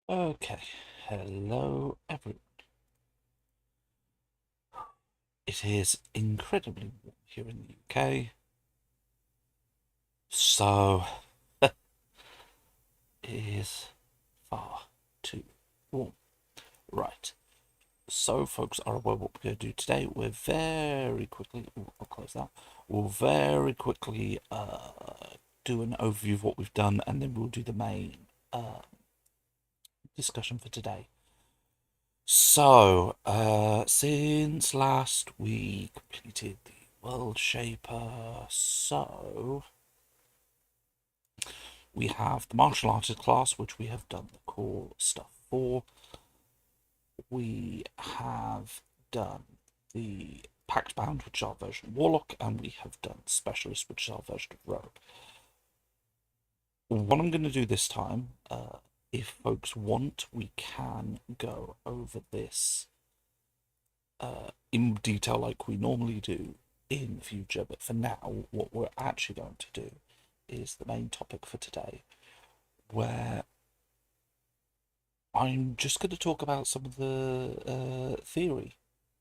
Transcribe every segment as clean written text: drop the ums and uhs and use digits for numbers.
Okay, hello everyone. It is incredibly warm here in the UK, so it is far too warm. Right, so folks are aware what we're going to do today. We're very quickly, I'll close that. We'll very quickly do an overview of what we've done, and then we'll do the main discussion for today. So, since last we completed the World Shaper, so we have the martial artist class, which we have done the core stuff for. We have done the Pactbound, which is our version of Warlock, and we have done Specialist, which is our version of Rogue. What I'm going to do this time, if folks want, we can go over this in detail like we normally do in the future, but for now what we're actually going to do is the main topic for today, where I'm just going to talk about some of the theory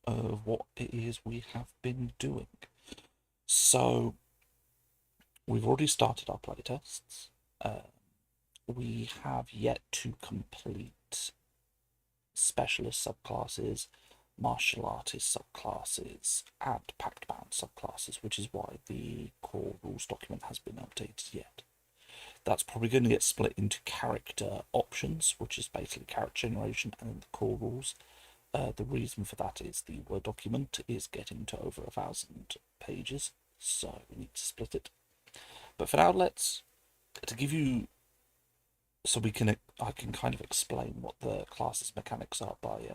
of what it is we have been doing. So we've already started our playtests. We have yet to complete specialist subclasses, martial artist subclasses, and Pactbound subclasses, which is why the core rules document has been updated yet. That's probably going to get split into character options, which is basically character generation, and then the core rules. The reason for that is the Word document is getting to over 1,000 pages, so we need to split it. But for now, let's, to give you, so I can kind of explain what the class's mechanics are by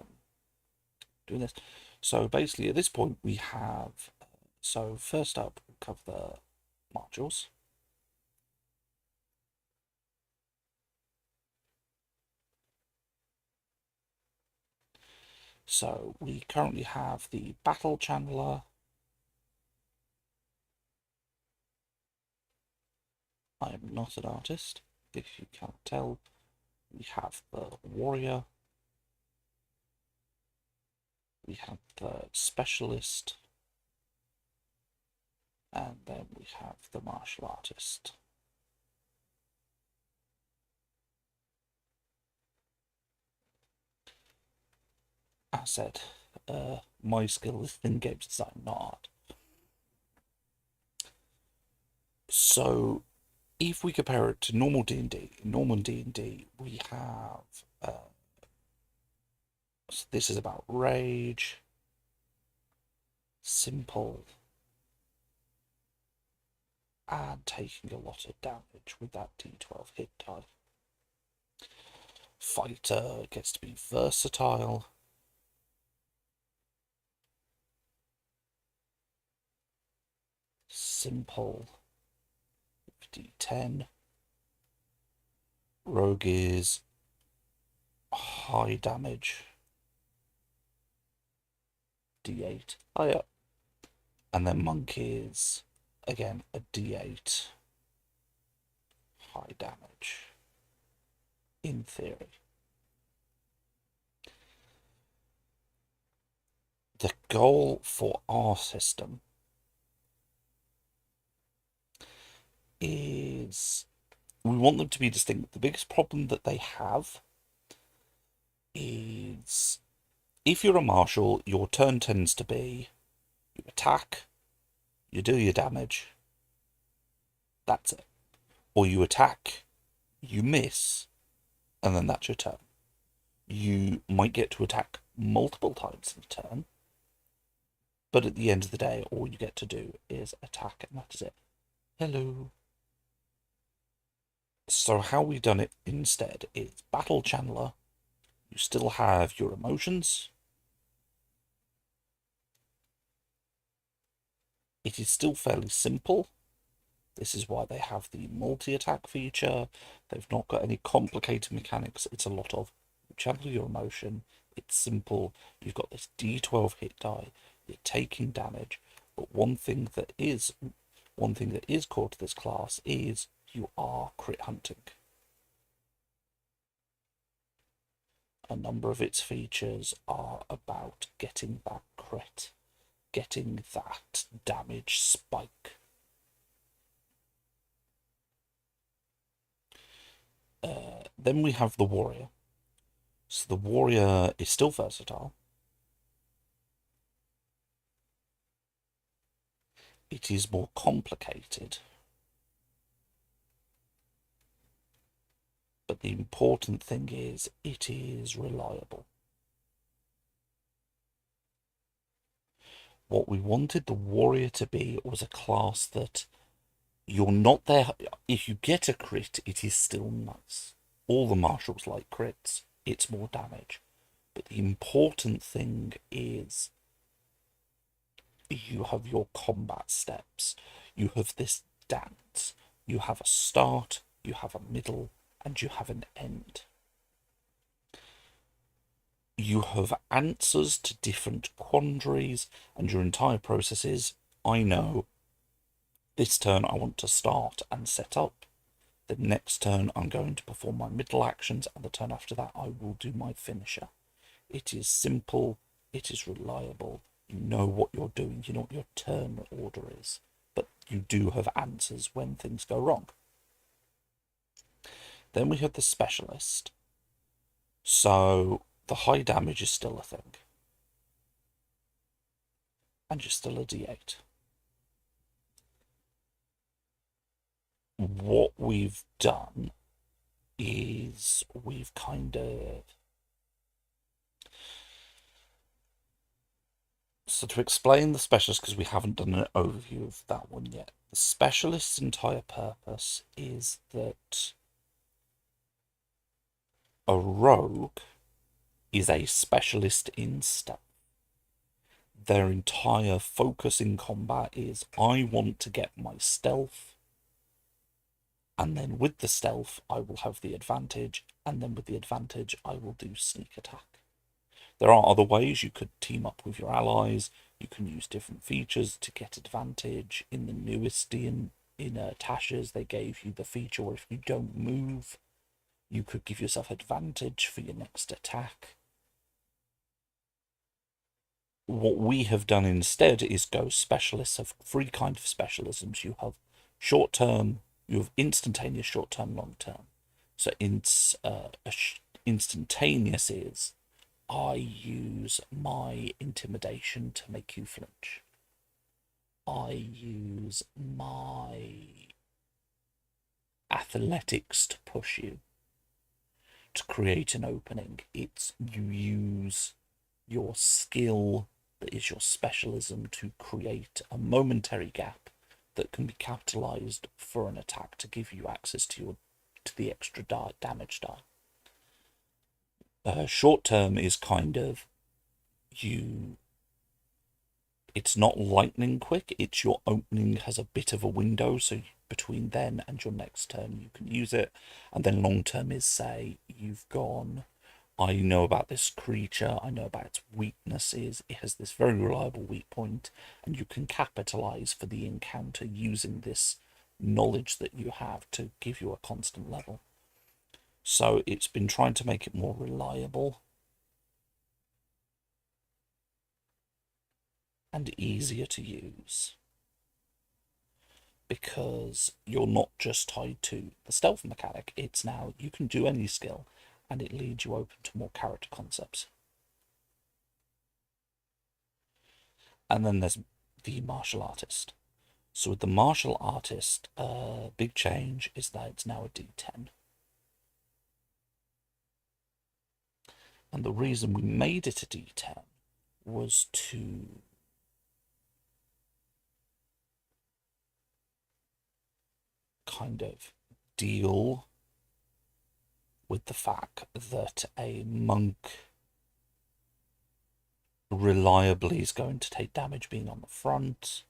doing this. So basically at this point we have, so first up we'll cover the modules. So we currently have the battle channeler. I am not an artist, if you can't tell. We have the warrior. We have the specialist. And then we have the martial artist. As I said, my skill is in games design, not art. So if we compare it to normal D&D, in normal D&D we have, so this is about rage, simple, and taking a lot of damage with that D12 hit die. Fighter gets to be versatile. Simple, D10. Rogue is high damage, D8. Oh yeah. And then monk is, again, a D8 high damage, in theory. The goal for our system is we want them to be distinct. The biggest problem that they have is if you're a martial, your turn tends to be you attack, you do your damage, that's it. Or you attack, you miss, and then that's your turn. You might get to attack multiple times in a turn, but at the end of the day, all you get to do is attack, and that is it. Hello. So how we've done it instead is Battle Channeler. You still have your emotions. It is still fairly simple. This is why they have the multi-attack feature. They've not got any complicated mechanics. It's a lot of you channel your emotion. It's simple. You've got this D12 hit die. You're taking damage. But one thing that is core to this class is you are crit hunting. A number of its features are about getting that crit, getting that damage spike. Then we have the warrior. So the warrior is still versatile. It is more complicated. But the important thing is it is reliable. What we wanted the warrior to be was a class that you're not there. If you get a crit, it is still nice. All the martials like crits, it's more damage. But the important thing is you have your combat steps. You have this dance. You have a start, you have a middle, and you have an end. You have answers to different quandaries, and your entire process is, I know this turn I want to start and set up. The next turn I'm going to perform my middle actions, and the turn after that I will do my finisher. It is simple, it is reliable, you know what you're doing, you know what your turn order is, but you do have answers when things go wrong. Then we have the specialist. So the high damage is still a thing. And you're still a D8. What we've done is we've kind of... So to explain the specialist, because we haven't done an overview of that one yet, the specialist's entire purpose is that a rogue is a specialist in stealth. Their entire focus in combat is, I want to get my stealth, and then with the stealth I will have the advantage, and then with the advantage I will do sneak attack. There are other ways. You could team up with your allies, you can use different features to get advantage. In the newest in Tasha's, they gave you the feature where if you don't move, you could give yourself advantage for your next attack. What we have done instead is go specialists of three kinds of specialisms. You have short term, you have instantaneous, short term, long term. So instantaneous is, I use my intimidation to make you flinch. I use my athletics to push you, to create an opening. It's you use your skill that is your specialism to create a momentary gap that can be capitalized for an attack to give you access to the extra damage die. Short term is kind of it's not lightning quick, it's your opening has a bit of a window, so between then and your next turn you can use it. And then long term is, say you've gone, I know about this creature, I know about its weaknesses, it has this very reliable weak point, and you can capitalize for the encounter using this knowledge that you have to give you a constant level. So it's been trying to make it more reliable and easier to use, because you're not just tied to the stealth mechanic. It's now you can do any skill, and it leads you open to more character concepts. And then there's the martial artist. So with the martial artist, big change is that it's now a D10. And the reason we made it a D10 was to kind of deal with the fact that a monk reliably is going to take damage being on the front,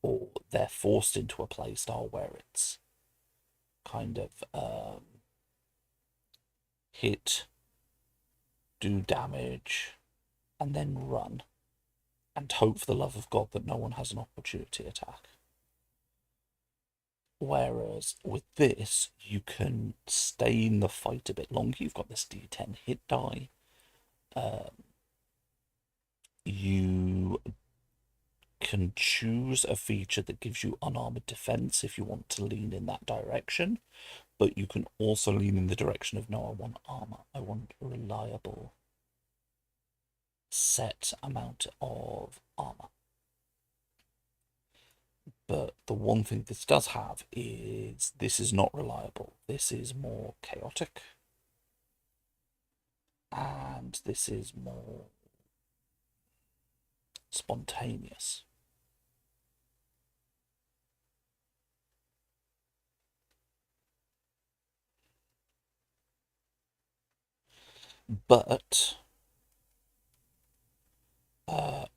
or they're forced into a playstyle where it's kind of hit, do damage, and then run, and hope for the love of God that no one has an opportunity attack. Whereas with this, you can stay in the fight a bit longer. You've got this D10 hit die. You can choose a feature that gives you unarmored defense if you want to lean in that direction, but you can also lean in the direction of no, I want armor. I want a reliable set amount of armor. But the one thing this does have is this is not reliable. This is more chaotic. And this is more spontaneous. But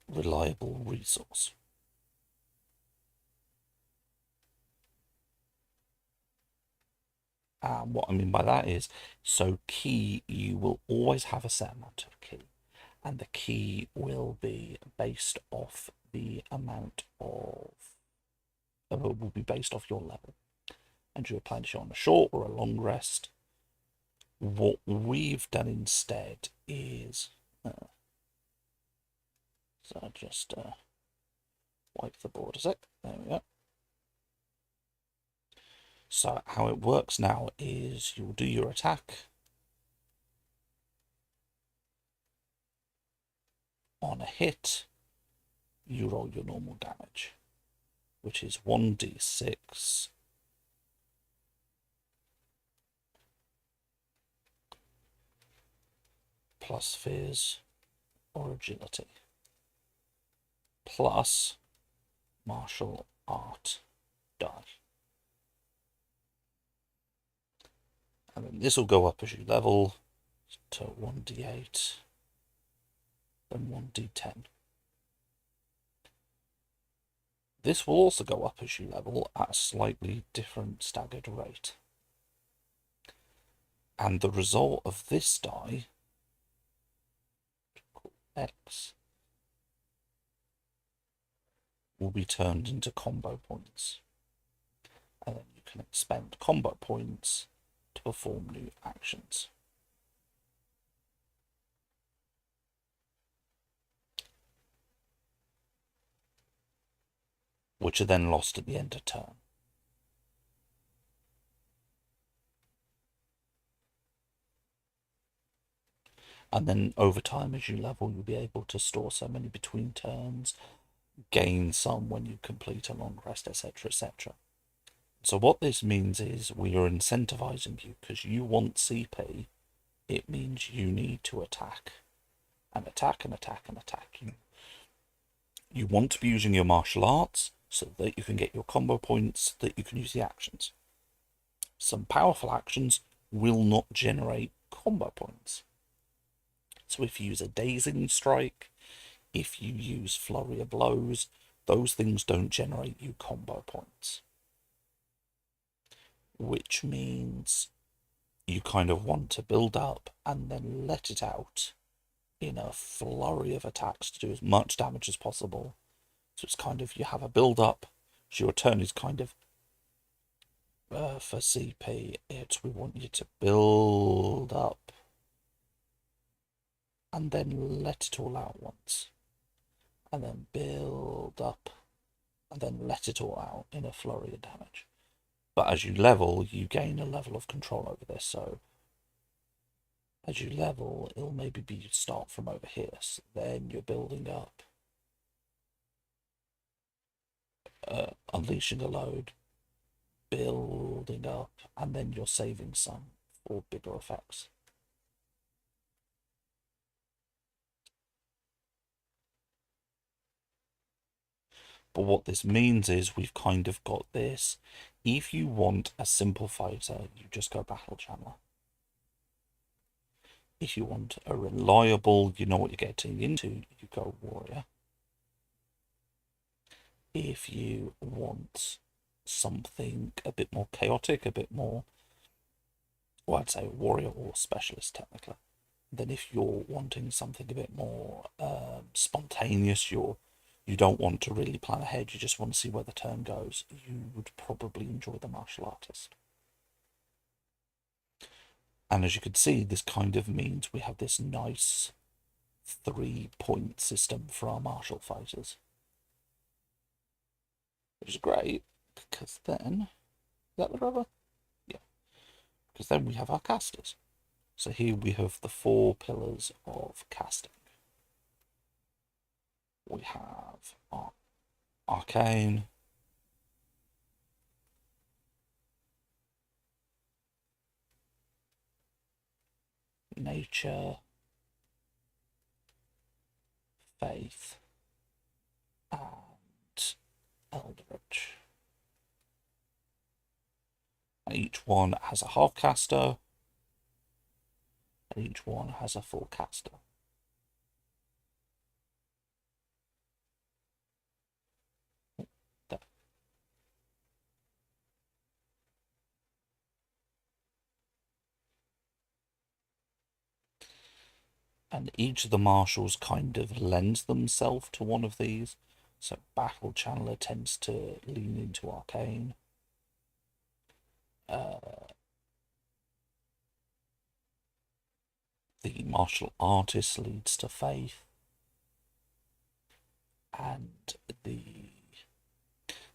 reliable resource. And what I mean by that is, so key, you will always have a set amount of key, and the key will be based off the amount of, will be based off your level. And you're planning to on a short or a long rest. What we've done instead is, so I just wipe the board a sec. There we go. So how it works now is you'll do your attack on a hit. You roll your normal damage, which is 1d6 plus Fizz or Agility plus Martial Art die. And then this will go up as you level to 1d8, then 1d10. This will also go up as you level at a slightly different staggered rate. And the result of this die, called X, will be turned into combo points. And then you can expend combo points to perform new actions. Which are then lost at the end of turn. And then over time, as you level, you'll be able to store so many between turns, gain some when you complete a long rest, etc., etc. So what this means is we are incentivizing you because you want CP. It means you need to attack and attack and attack and attack. You want to be using your martial arts so that you can get your combo points, that you can use the actions. Some powerful actions will not generate combo points. So if you use a dazing strike, if you use flurry of blows, those things don't generate you combo points. Which means you kind of want to build up and then let it out in a flurry of attacks to do as much damage as possible. So it's kind of, you have a build up, so your turn is kind of, for CP, we want you to build up and then let it all out once. And then build up and then let it all out in a flurry of damage. But as you level, you gain a level of control over this. So as you level, it'll maybe be you start from over here. So then you're building up, unleashing a load, building up, and then you're saving some for bigger effects. But what this means is we've kind of got this. If you want a simple fighter, you just go Battle Chandler. If you want a reliable, you know what you're getting into, you go Warrior. If you want something a bit more chaotic, a bit more, well, I'd say Warrior or Specialist technically. Then if you're wanting something a bit more spontaneous, you don't want to really plan ahead, you just want to see where the turn goes, you would probably enjoy the Martial Artist. And as you can see, this kind of means we have this nice 3-point system for our martial fighters, which is great because then, is that the rubber? Yeah, because then we have our casters. So here we have the 4 pillars of casting. We have our arcane, nature, faith, and eldritch. And each one has a half caster, and each one has a full caster. There. And each of the marshals kind of lends themselves to one of these. So Battle Channeler tends to lean into arcane. The martial artist leads to faith. And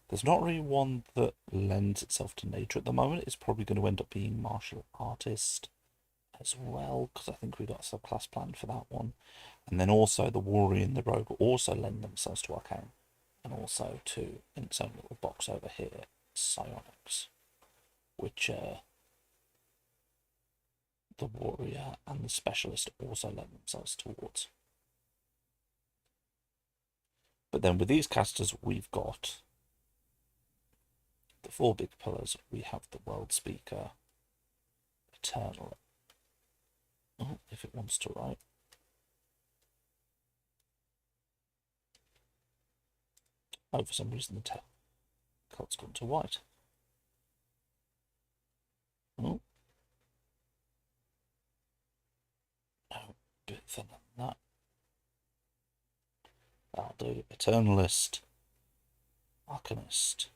there's not really one that lends itself to nature at the moment. It's probably going to end up being martial artist as well, because I think we've got a subclass planned for that one. And then also the warrior and the rogue also lend themselves to arcane, and also to, in its own little box over here, psionics, which the warrior and the specialist also lend themselves towards. But then with these casters, we've got the 4 big pillars. We have the world speaker, eternal. Oh, if it wants to write. Oh, for some reason the color's gone to white. Oh. No, a bit thinner than that. That'll do. Eternalist, Arcanist,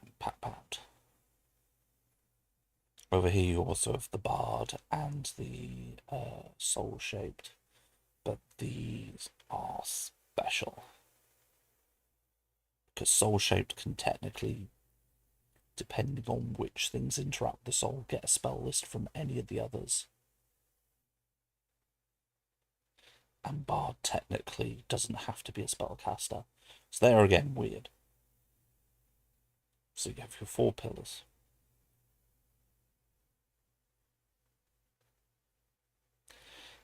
and Pactbound. Over here you also have the Bard and the Soul-Shaped, but these are special. Because Soul-Shaped can technically, depending on which things interact with the soul, get a spell list from any of the others. And Bard technically doesn't have to be a spellcaster. So they are again weird. So you have your 4 pillars.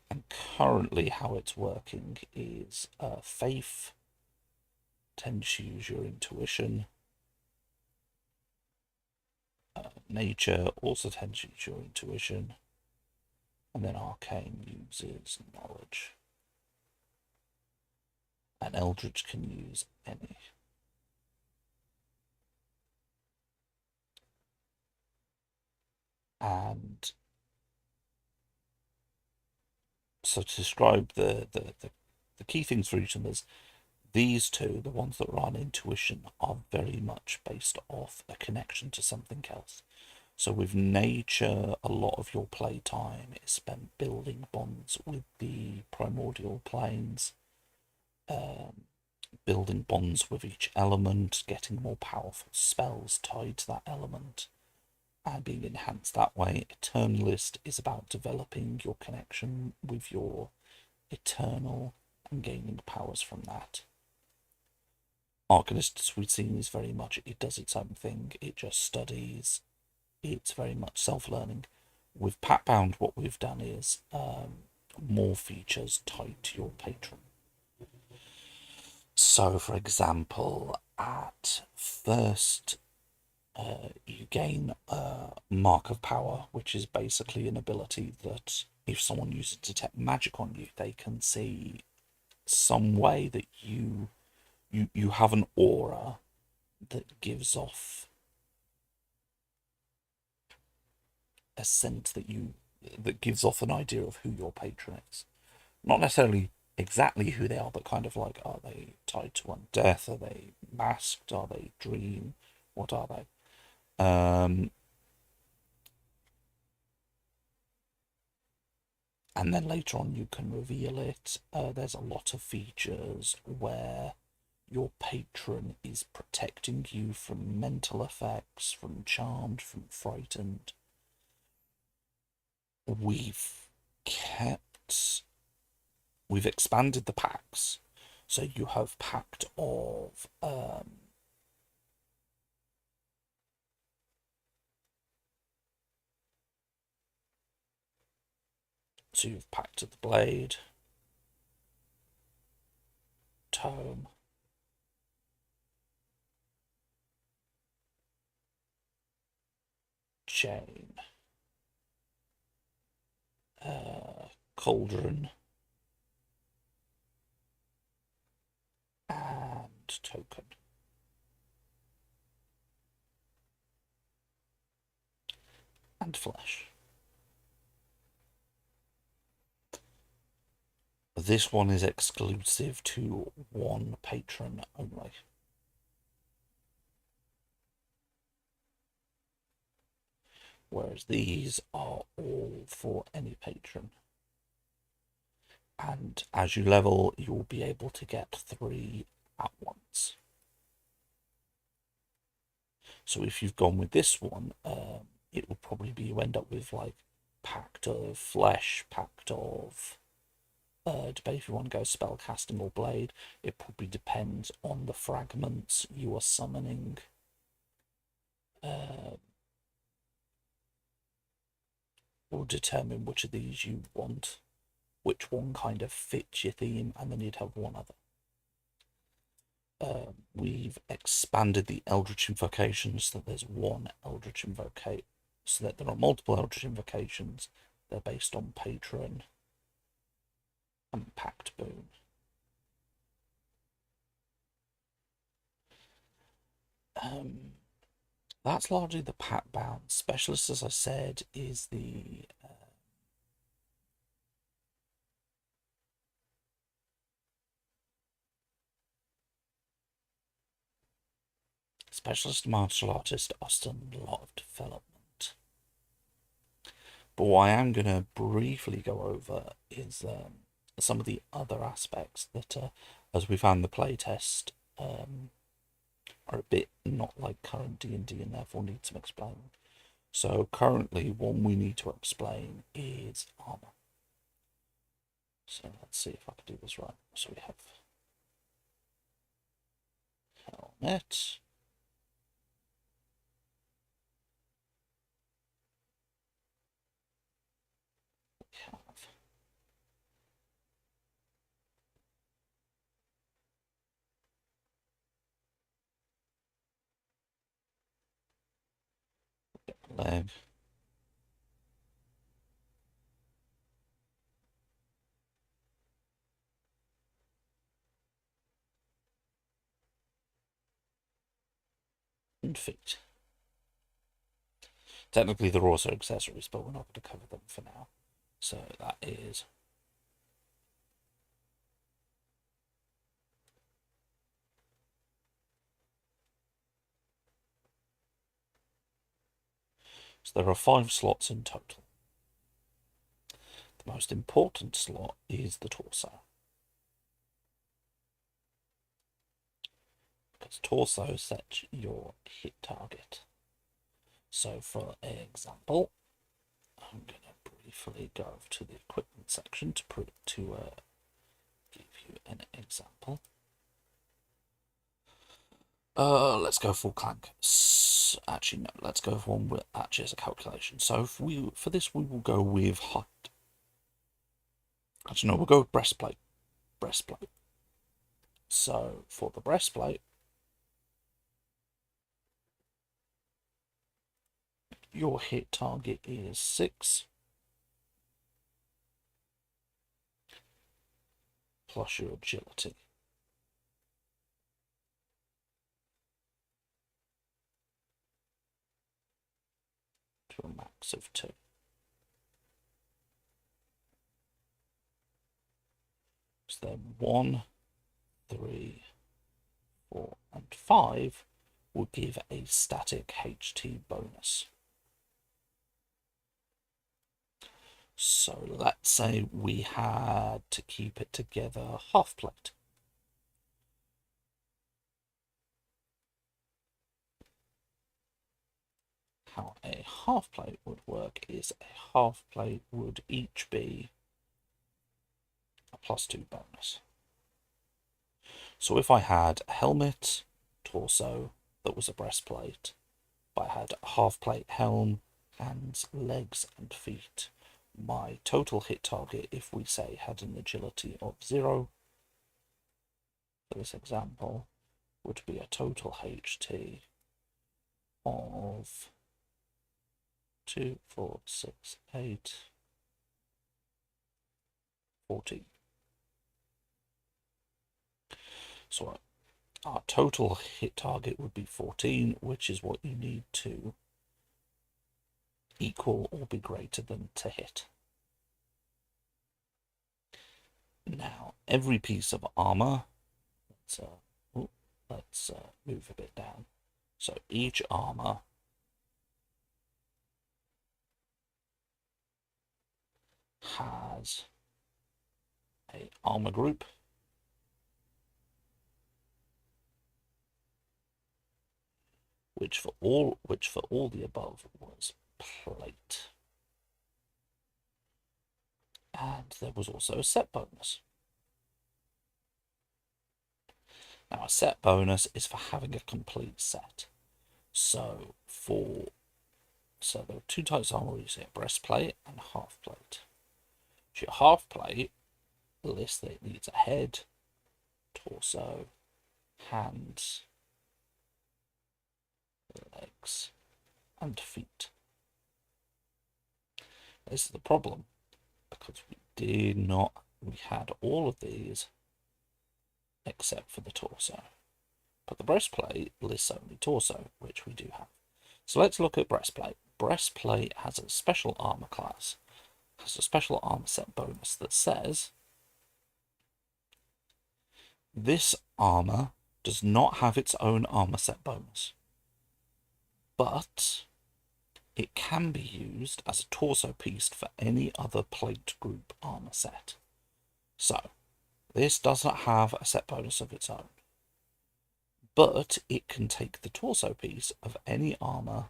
And currently how it's working is faith tends to use your intuition. Nature also tends to use your intuition. And then arcane uses knowledge. And eldritch can use any. And so to describe the key things for each of them is these 2, the ones that run intuition, are very much based off a connection to something else. So with nature, a lot of your playtime is spent building bonds with the primordial planes, building bonds with each element, getting more powerful spells tied to that element, and being enhanced that way. Eternalist is about developing your connection with your eternal and gaining powers from that. Arcanist, as we've seen, is very much, it does its own thing, it just studies, it's very much self-learning. With Pactbound, what we've done is more features tied to your patron. So, for example, at first, you gain a Mark of Power, which is basically an ability that if someone uses Detect Magic on you, they can see some way that you have an aura that gives off a sense that gives off an idea of who your patron is. Not necessarily exactly who they are, but kind of like, are they tied to undeath? Are they masked? Are they dream? What are they? and then later on you can reveal it. There's a lot of features where your patron is protecting you from mental effects, from charmed, from frightened. We've kept, we've expanded the packs, so you have pact of so you've pact of the blade, tome, chain, cauldron, and token. And flesh. This one is exclusive to one patron only. Whereas these are all for any patron. And as you level, you'll be able to get 3 at once. So if you've gone with this one, it will probably be you end up with like Pact of Flesh, Pact of debate if you want to go spell casting or blade. It probably depends on the fragments you are summoning. Will determine which of these you want, which one kind of fits your theme, and then you'd have one other. We've expanded the Eldritch invocations so that there's one Eldritch invocation, so that there are multiple Eldritch invocations. They're based on patron and pact boon. That's largely the Pactbound. Specialist, as I said, is the specialist martial artist are still in a lot of development. But what I am going to briefly go over is some of the other aspects that, as we found the playtest, are a bit not like current D&D and therefore need some explaining. So currently one we need to explain is armor. So let's see if I can do this right. So we have helmet. We have leg. And feet. Technically they're also accessories, but we're not going to cover them for now. So that is so there are 5 slots in total. The most important slot is the torso. Because torso sets your hit target. So for example, I'm going to briefly go to the equipment section to give you an example. Let's go full clank. Actually, no. Let's go for one with actually as a calculation. So for this we will go with height. Actually, no, we'll go with breastplate. Breastplate. So for the breastplate, your hit target is 6 plus your agility. To a max of 2. So then 1, 3, 4, and 5 will give a static HT bonus. So let's say we had to keep it together half plate. How a half plate would work is a half plate would each be a +2 bonus. So if I had a helmet, torso, that was a breastplate, I had a half plate helm, hands, legs, and feet. My total hit target, if we say had an agility of 0, for this example, would be a total HT of 2, 4, 6, 8, 14. So our total hit target would be 14, which is what you need to equal or be greater than to hit. Now, every piece of armor, let's move a bit down. So each armor has a armor group, which for all the above was plate. And there was also a set bonus. Now a set bonus is for having a complete set. So there are two types of armor you see: breastplate and half plate. So your half plate lists that it needs a head, torso, hands, legs, and feet. This is the problem, because we had all of these except for the torso. But the breastplate lists only torso, which we do have. So let's look at breastplate. Breastplate has a special armor class, has a special armor set bonus that says this armor does not have its own armor set bonus, but it can be used as a torso piece for any other plate group armor set. So this does not have a set bonus of its own, but it can take the torso piece of any armor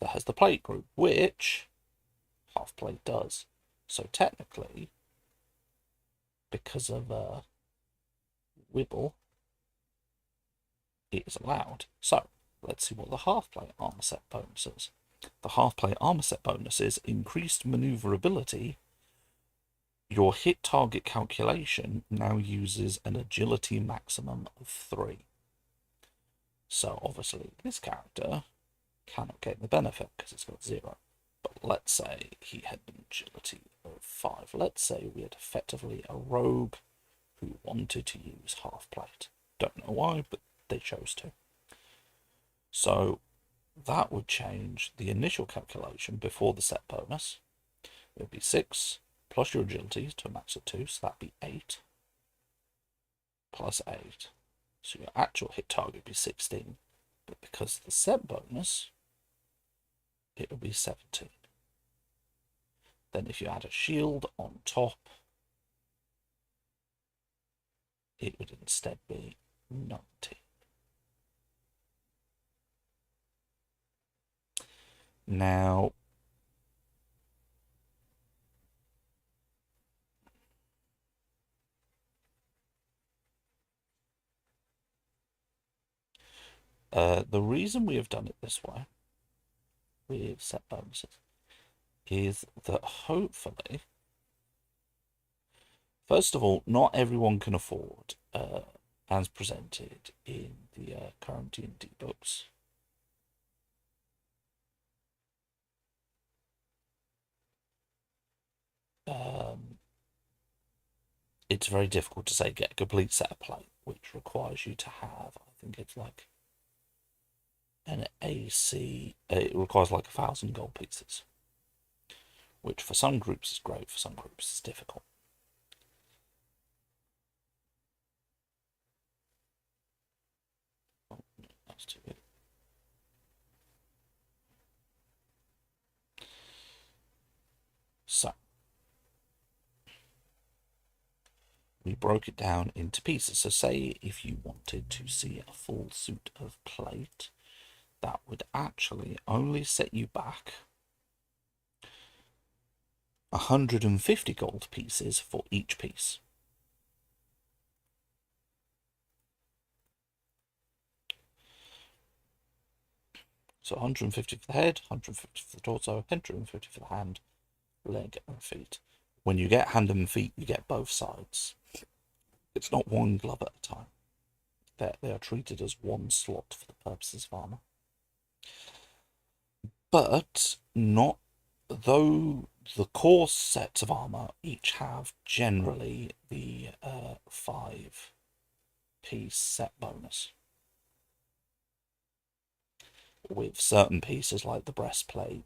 that has the plate group, which half plate does. So technically, because of Wibble, it is allowed. So let's see what the half plate armor set bonus is. The half plate armor set bonus is increased maneuverability. Your hit target calculation now uses an agility maximum of 3. So obviously this character cannot get the benefit because it's got 0. But let's say he had an agility of 5. Let's say we had effectively a rogue who wanted to use half plate. Don't know why, but they chose to. So that would change the initial calculation before the set bonus. It would be 6 plus your agility to a max of 2, so that'd be 8 plus 8. So your actual hit target would be 16. But because of the set bonus, it would be 17. Then if you add a shield on top, it would instead be 19. Now, the reason we have done it this way with set bonuses is that hopefully, first of all, not everyone can afford, as presented in the current D&D books, it's very difficult to say get a complete set of plate, which requires you to have, I think it's like an AC, it requires like 1,000 gold pieces, which for some groups is great, for some groups is difficult. Oh, that's too good. we broke it down into pieces. So say if you wanted to see a full suit of plate, that would actually only set you back 150 gold pieces for each piece. So 150 for the head, 150 for the torso, 150 for the hand, leg, and feet. When you get hand and feet, you get both sides. It's not one glove at a time. They are treated as one slot for the purposes of armor. But not though the core sets of armor each have generally the 5-piece set bonus. With certain pieces like the breastplate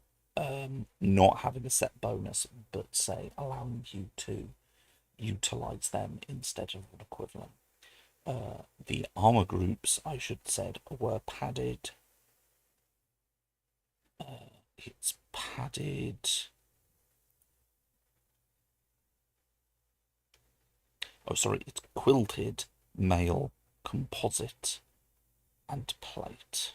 not having a set bonus, but say allowing you to utilize them instead of an equivalent. The armor groups, I should said, were padded. It's padded. Oh, sorry, it's quilted, mail, composite, and plate.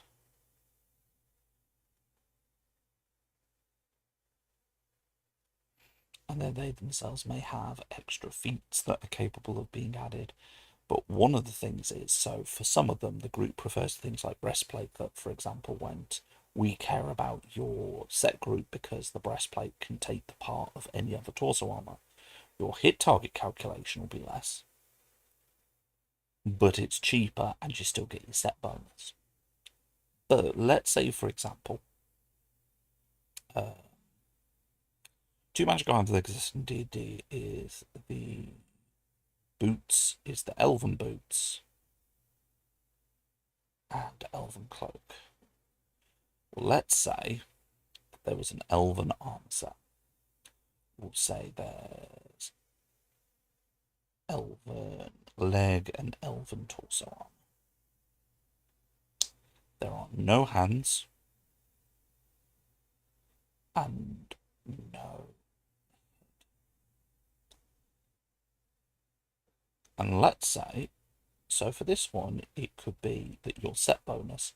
And then they themselves may have extra feats that are capable of being added. But one of the things is, so for some of them, the group prefers things like breastplate that, for example, went, we care about your set group because the breastplate can take the part of any other torso armor. Your hit target calculation will be less, but it's cheaper and you still get your set bonus. But let's say, for example, two magic items that exist in D&D is the boots, is the elven boots, and elven cloak. Well, let's say there was an elven armor set. We'll say there's elven leg and elven torso armor. There are no hands and no. And let's say, so for this one, it could be that your set bonus,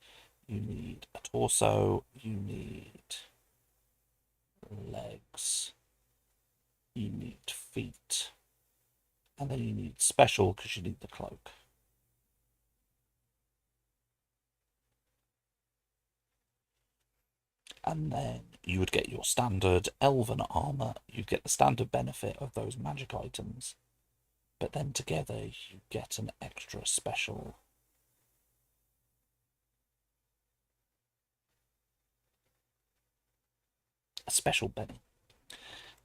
you need a torso, you need legs, you need feet, and then you need special because you need the cloak. And then you would get your standard elven armor, you'd get the standard benefit of those magic items, but then together you get an extra special. A special Benny.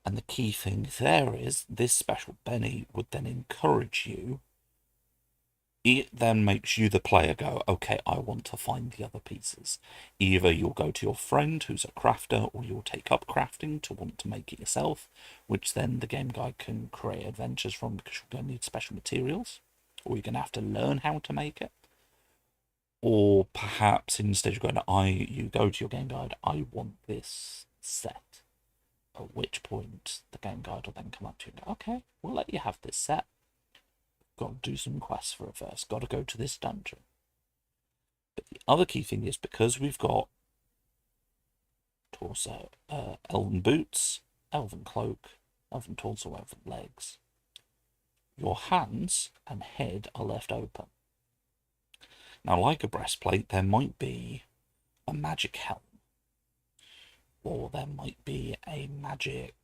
And the key thing there is this special Benny would then encourage you. It then makes you, the player, go, okay, I want to find the other pieces. Either you'll go to your friend who's a crafter, or you'll take up crafting to want to make it yourself, which then the game guide can create adventures from because you're going to need special materials, or you're going to have to learn how to make it. Or perhaps instead of going to you go to your game guide, I want this set. At which point the game guide will then come up to you and go, okay, we'll let you have this set. Got to do some quests for it first. Got to go to this dungeon. But the other key thing is, because we've got torso, elven boots, elven cloak, elven torso, elven legs, your hands and head are left open. Now, like a breastplate, there might be a magic helm, or there might be a magic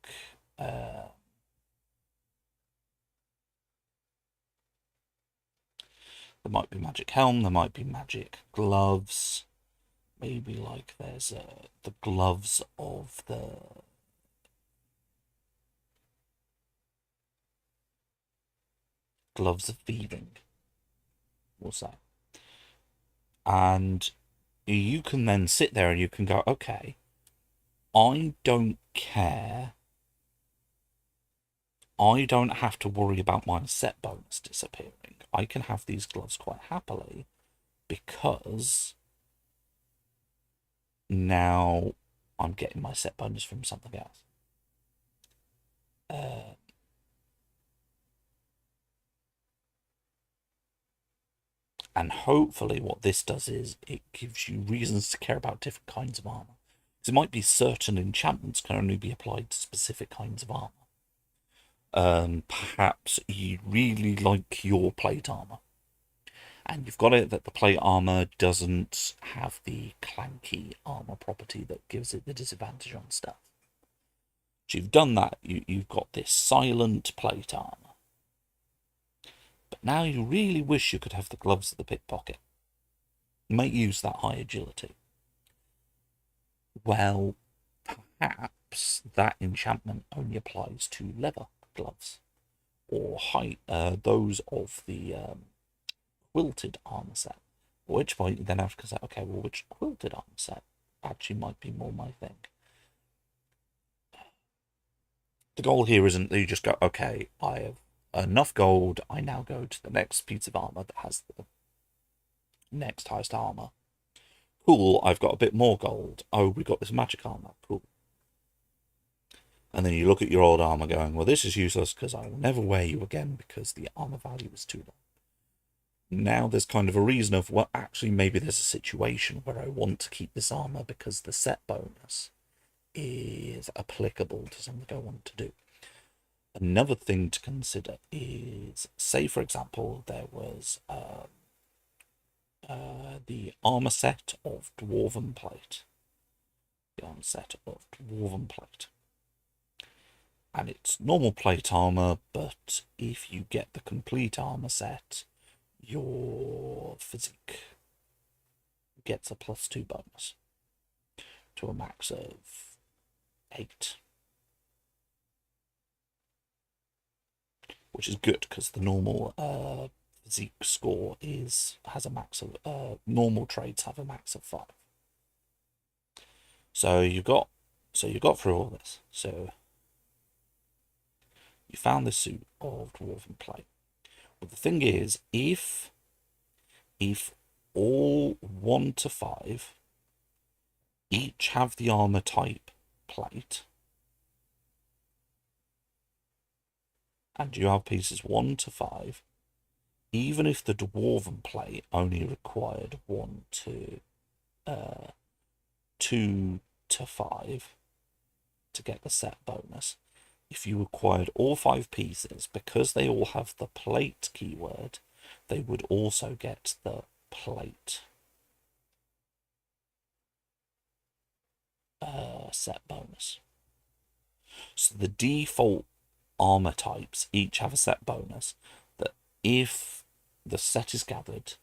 there might be magic helm, there might be magic gloves, maybe like there's the gloves of the gloves of thieving, we'll say. And you can then sit there and you can go, okay, I don't care. I don't have to worry about my set bonus disappearing. I can have these gloves quite happily because now I'm getting my set bonus from something else. And hopefully what this does is it gives you reasons to care about different kinds of armor. Because it might be certain enchantments can only be applied to specific kinds of armor. Perhaps you really like your plate armor, and you've got it that the plate armor doesn't have the clanky armor property that gives it the disadvantage on stuff. So you've done that, you've got this silent plate armor. But now you really wish you could have the gloves of the pickpocket. You might use that high agility. Well, perhaps that enchantment only applies to leather gloves, or those of the quilted armor set. At which point you then have to say, okay, well, which quilted armor set actually might be more my thing. The goal here isn't that you just go, okay, I have enough gold, I now go to the next piece of armor that has the next highest armor. Cool, I've got a bit more gold. Oh, we got this magic armor. Cool. And then you look at your old armor going, well, this is useless because I will never wear you again because the armor value is too low. Now there's kind of a reason of, well, actually, maybe there's a situation where I want to keep this armor because the set bonus is applicable to something I want to do. Another thing to consider is, say, for example, there was the armor set of Dwarven Plate. The armor set of Dwarven Plate. And it's normal plate armor, but if you get the complete armor set, your physique gets a +2 bonus to a max of 8. Which is good because the normal physique score has a max of normal traits have a max of 5. So you got through all this. So you found this suit of Dwarven Plate. But the thing is, if all 1 to 5 each have the armor type plate, and you have pieces 1 to 5, even if the Dwarven Plate only required 2 to 5 to get the set bonus, if you acquired all 5 pieces, because they all have the plate keyword, they would also get the plate set bonus. So the default armor types each have a set bonus that if the set is gathered,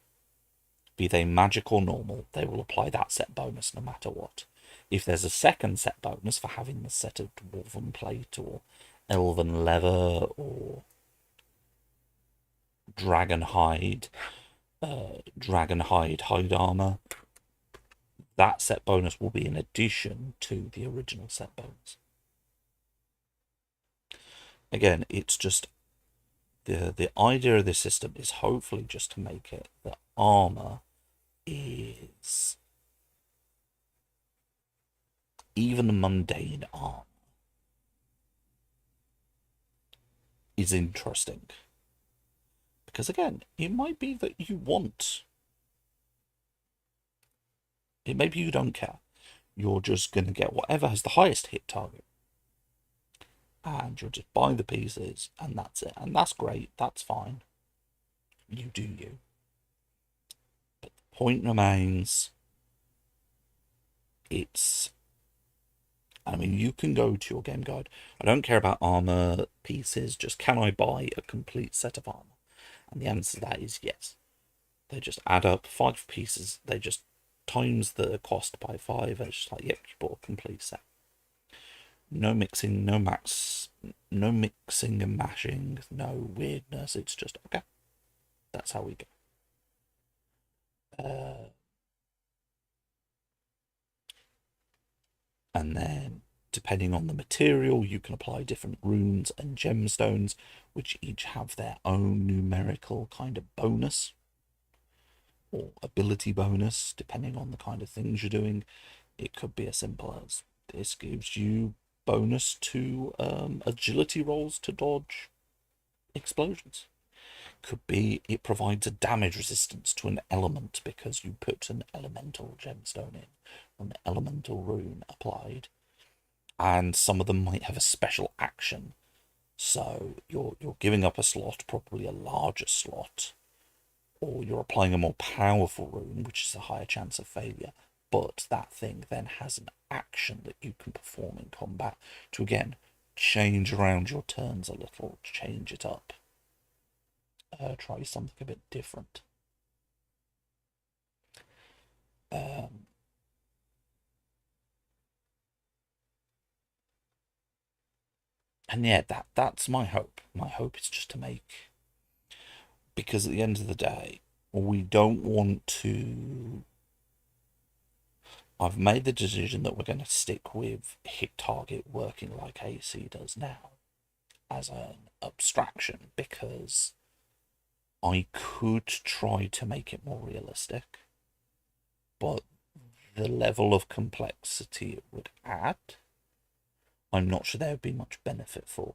be they magic or normal, they will apply that set bonus no matter what. If there's a second set bonus for having the set of Dwarven Plate or Elven Leather or Dragon Hide Hide Armor, that set bonus will be in addition to the original set bonus. Again, it's just the idea of this system is hopefully just to make it that armor is even mundane armor is interesting. Because again, it might be that you want. It maybe you don't care. You're just going to get whatever has the highest hit target. And you'll just buy the pieces, and that's it. And that's great. That's fine. You do you. But the point remains, I mean, you can go to your game guide. I don't care about armor pieces, just can I buy a complete set of armor? And the answer to that is yes. They just add up 5 pieces. They just times the cost by 5. And it's just like, yep, you bought a complete set. No mixing, no mixing and mashing, no weirdness. It's just, okay, that's how we go. And then, depending on the material, you can apply different runes and gemstones, which each have their own numerical kind of bonus or ability bonus, depending on the kind of things you're doing. It could be as simple as this gives you bonus to agility rolls to dodge explosions. could be it provides a damage resistance to an element because you put an elemental gemstone in, an elemental rune applied, and some of them might have a special action. So you're giving up a slot, probably a larger slot, or you're applying a more powerful rune, which is a higher chance of failure. But that thing then has an action that you can perform in combat to again change around your turns a little, change it up, try something a bit different. Um, and yeah, that's my hope. My hope is just to make, because at the end of the day, we don't want to. I've made the decision that we're going to stick with hit target working like AC does now as an abstraction, because I could try to make it more realistic, but the level of complexity it would add, I'm not sure there would be much benefit for.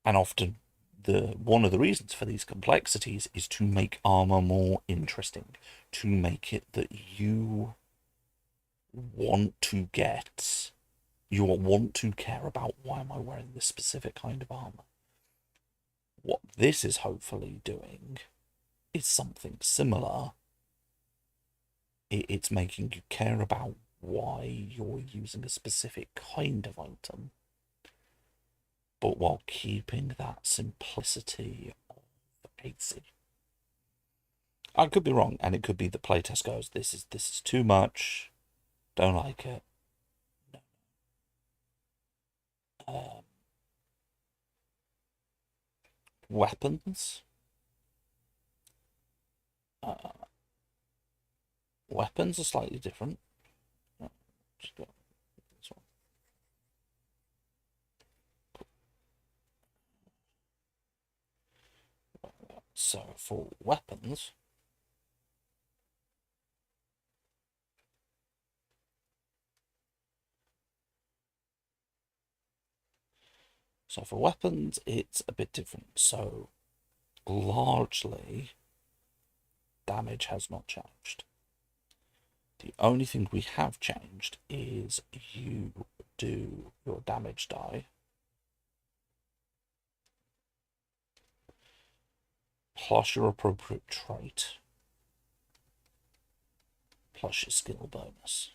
And often one of the reasons for these complexities is to make armor more interesting, to make it that you want to get, you want to care about, why am I wearing this specific kind of armor? What this is hopefully doing is something similar. It's making you care about why you're using a specific kind of item, but while keeping that simplicity of AC. I could be wrong, and it could be the playtest goes, this is too much, don't like it. No. Weapons. Weapons are slightly different. Just go this one. So for weapons, it's a bit different. So largely, damage has not changed. The only thing we have changed is you do your damage die plus your appropriate trait plus your skill bonus.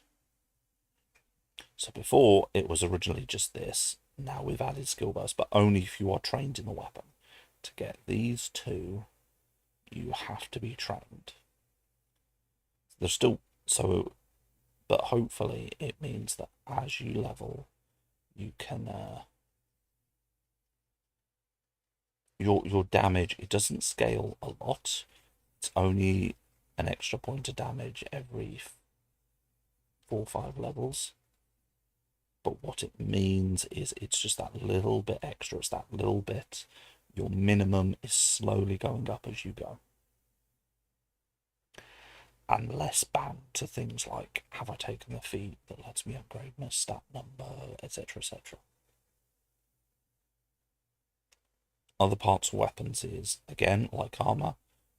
So before it was originally just this. Now we've added skill bonus, but only if you are trained in the weapon. To get these two, you have to be trained. There's still so, but hopefully it means that as you level, you can your damage, it doesn't scale a lot. It's only an extra point of damage every 4 or 5 levels. But what it means is it's just that little bit extra. It's that little bit. Your minimum is slowly going up as you go. And less bound to things like, have I taken the feat that lets me upgrade my stat number, etc, etc. Other parts of weapons is, again, like armor,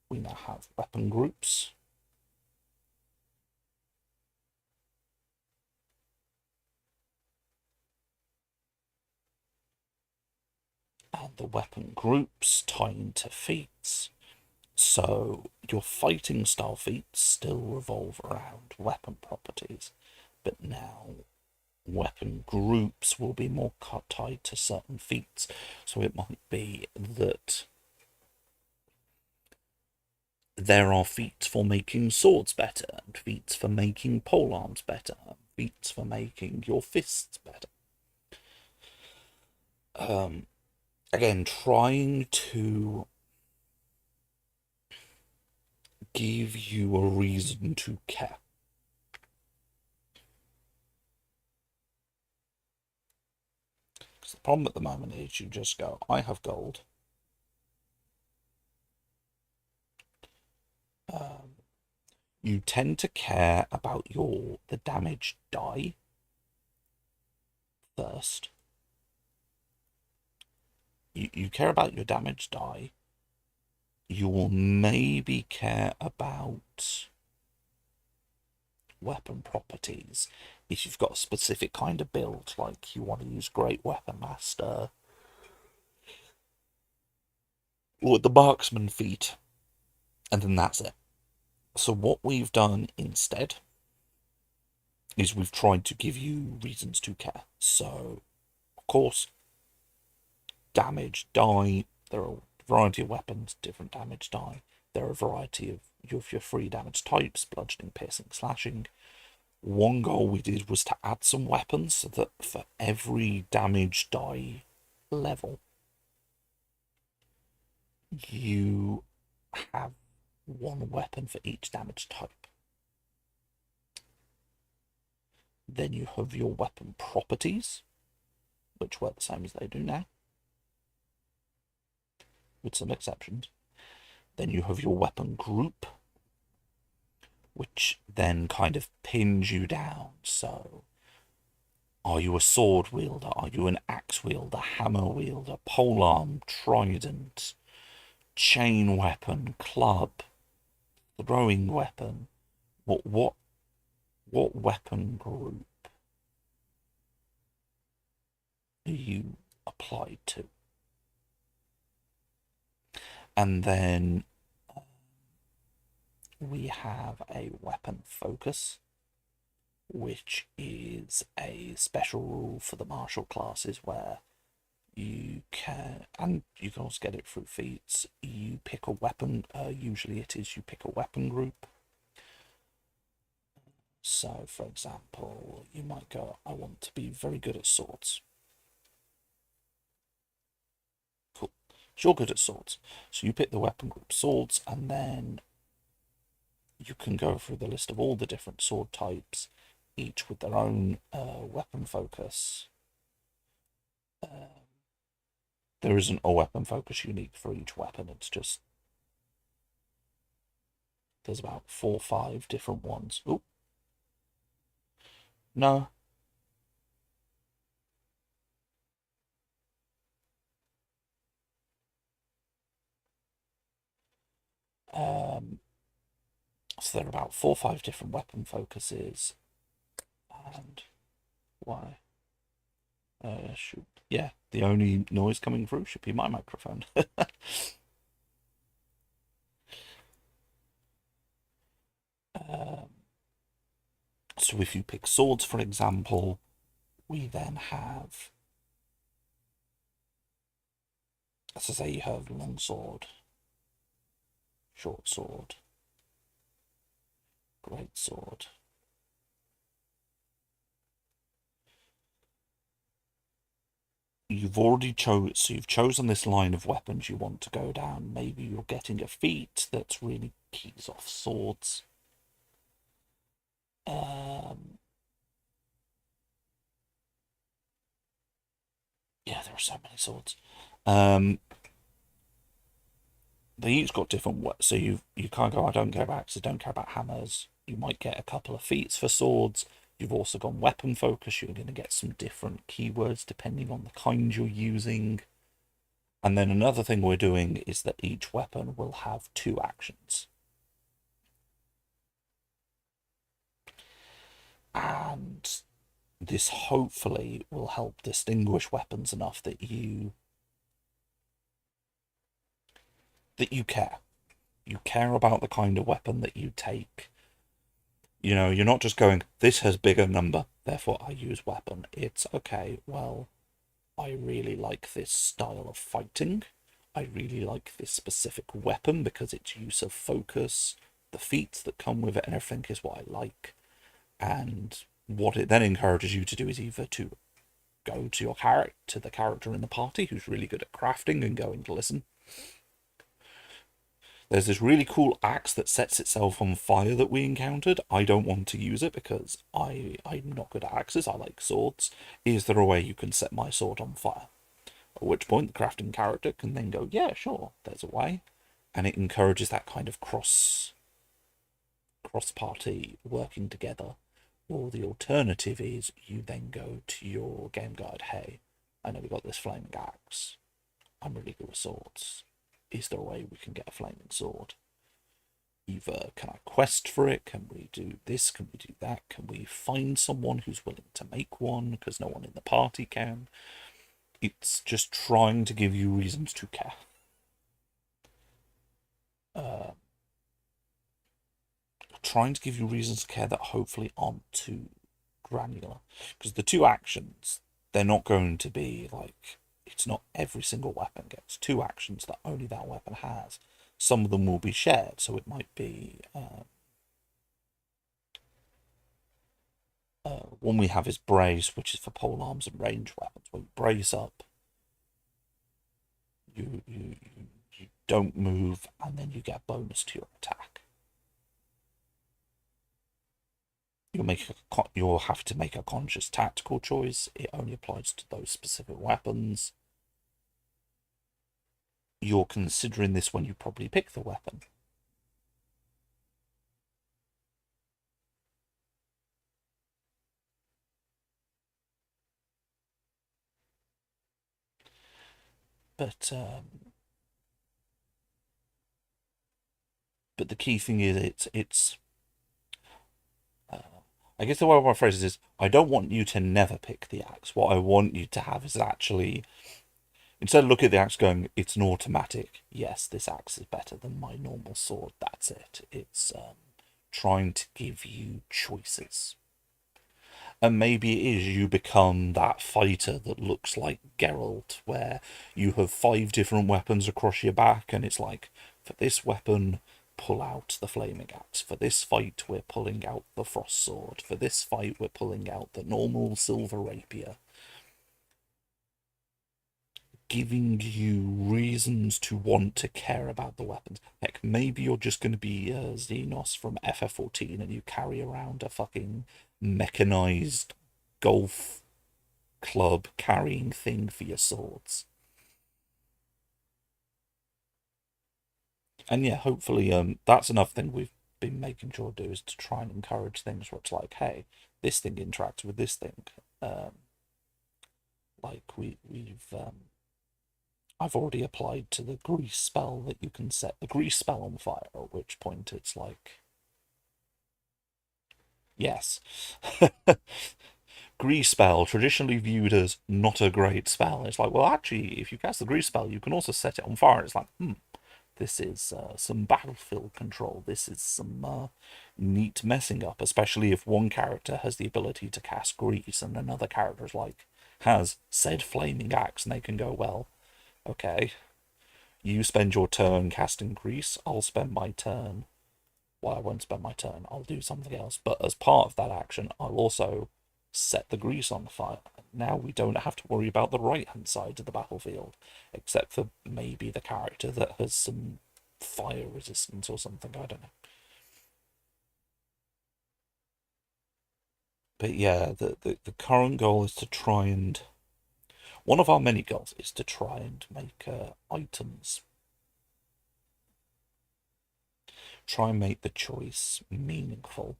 we now have weapon groups. And the weapon groups tie into feats. So your fighting style feats still revolve around weapon properties, but now weapon groups will be more tied to certain feats. So it might be that there are feats for making swords better, and feats for making polearms better, and feats for making your fists better. Again, trying to give you a reason to care. Because the problem at the moment is you just go, I have gold. You tend to care about the damage die first. you care about your damage die. You will maybe care about weapon properties if you've got a specific kind of build, like you want to use Great Weapon Master or the Marksman feat, and then that's it. So what we've done instead is we've tried to give you reasons to care. So, of course, damage die. There are a variety of weapons, different damage die. There are a variety of your free damage types: bludgeoning, piercing, slashing. One goal we did was to add some weapons so that for every damage die level, you have one weapon for each damage type. Then you have your weapon properties, which work the same as they do now, with some exceptions. Then you have your weapon group, which then kind of pins you down. So, are you a sword wielder? Are you an axe wielder, hammer wielder, polearm, trident, chain weapon, club, throwing weapon? What weapon group are you applied to? And then we have a weapon focus, which is a special rule for the martial classes where you can, and you can also get it through feats, you pick a weapon. Usually it is you pick a weapon group. So, for example, you might go, I want to be very good at swords. Cool. So you're good at swords. So you pick the weapon group swords, and then you can go through the list of all the different sword types, each with their own weapon focus. There isn't a weapon focus unique for each weapon. It's just there's about 4 or 5 different ones. Oh, no. So there are about 4 or 5 different weapon focuses. And why? Shoot. Yeah, the only noise coming through should be my microphone. So if you pick swords, for example, we then have, as I say, you have long sword, short sword, great sword. You've already chosen this line of weapons you want to go down. Maybe you're getting a feat that's really keys off swords. Yeah, there are so many swords. They each got different. So you can't go, I don't care about axes, don't care about hammers. You might get a couple of feats for swords. You've also got weapon focus. You're going to get some different keywords depending on the kind you're using. And then another thing we're doing is that each weapon will have 2 actions. And this hopefully will help distinguish weapons enough that you care. You care about the kind of weapon that you take. You know, you're not just going, this has bigger number, therefore I use weapon. It's okay, well, I really like this style of fighting. I really like this specific weapon because its use of focus, the feats that come with it, and everything is what I like. And what it then encourages you to do is either to go to your character, to the character in the party who's really good at crafting and going to listen. There's this really cool axe that sets itself on fire that we encountered. I don't want to use it because I'm not good at axes. I like swords. Is there a way you can set my sword on fire? At which point the crafting character can then go, yeah, sure, there's a way. And it encourages that kind of cross-party working together. Or the alternative is you then go to your game guide, hey, I know we got this flaming axe. I'm really good with swords. Is there a way we can get a flaming sword? Either can I quest for it? Can we do this? Can we do that? Can we find someone who's willing to make one? Because no one in the party can. It's just trying to give you reasons to care. Uh, Trying to give you reasons to care that hopefully aren't too granular. Because the two actions, they're not going to be like, it's not every single weapon gets two actions that only that weapon has. Some of them will be shared, so it might be one we have is brace, which is for pole arms and range weapons. When you brace up, you don't move, and then you get a bonus to your attack. You'll have to make a conscious tactical choice. It only applies to those specific weapons. You're considering this when you probably pick the weapon. But the key thing is it's I guess the way I phrase it is, I don't want you to never pick the axe. What I want you to have is actually, instead of looking at the axe going, it's an automatic, yes, this axe is better than my normal sword, that's it. It's trying to give you choices. And maybe it is you become that fighter that looks like Geralt, where you have 5 different weapons across your back, and it's like, for this weapon, pull out the flaming axe. For this fight, we're pulling out the frost sword. For this fight, we're pulling out the normal silver rapier. Giving you reasons to want to care about the weapons. Heck, maybe you're just going to be Xenos from FF14 and you carry around a fucking mechanized golf club carrying thing for your swords. And yeah, hopefully that's another thing we've been making sure to do is to try and encourage things where it's like, hey, this thing interacts with this thing. Like we've I've already applied to the grease spell that you can set the grease spell on fire, at which point it's like, yes. Grease spell, traditionally viewed as not a great spell. It's like, well, actually, if you cast the grease spell, you can also set it on fire. It's like, this is some battlefield control. This is some neat messing up, especially if one character has the ability to cast grease and another character's like has said flaming axe, and they can go, well, okay, you spend your turn casting grease, I'll spend my turn. Well, I won't spend my turn, I'll do something else. But as part of that action, I'll also set the grease on fire. Now we don't have to worry about the right-hand side of the battlefield, except for maybe the character that has some fire resistance or something, I don't know. But yeah, the current goal is to try and... One of our many goals is to try and make items. Try and make the choice meaningful.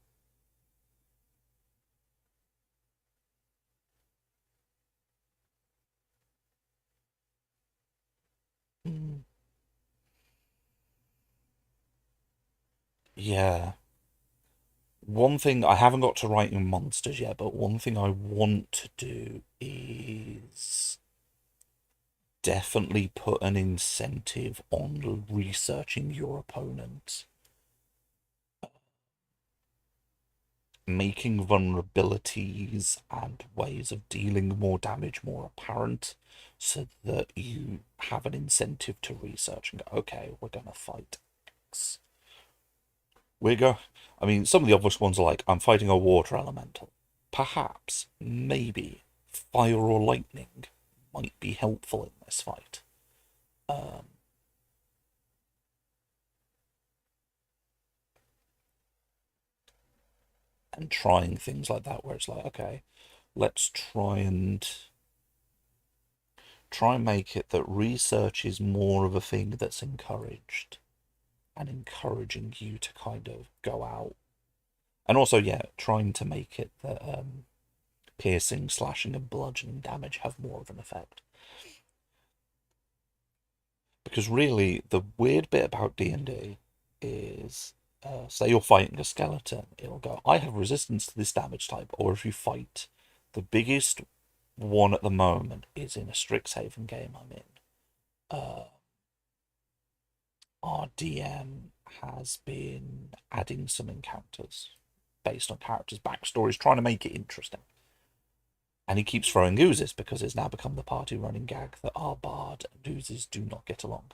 Yeah. One thing I haven't got to writing monsters yet, but one thing I want to do is definitely put an incentive on researching your opponent, making vulnerabilities and ways of dealing more damage more apparent, so that you have an incentive to research and go, okay, we're gonna fight X. I mean, some of the obvious ones are like, I'm fighting a water elemental. Perhaps, maybe, fire or lightning might be helpful in this fight. And trying things like that where it's like, okay, let's try and make it that research is more of a thing that's encouraged and encouraging you to kind of go out. And also, yeah, trying to make it that piercing, slashing, and bludgeoning damage have more of an effect. Because really, the weird bit about D&D is, say you're fighting a skeleton, it'll go, I have resistance to this damage type. Or if you fight, the biggest one at the moment is in a Strixhaven game I'm in. Uh, our DM has been adding some encounters based on characters' backstories, trying to make it interesting. And he keeps throwing oozes because it's now become the party running gag that our bard and oozes do not get along.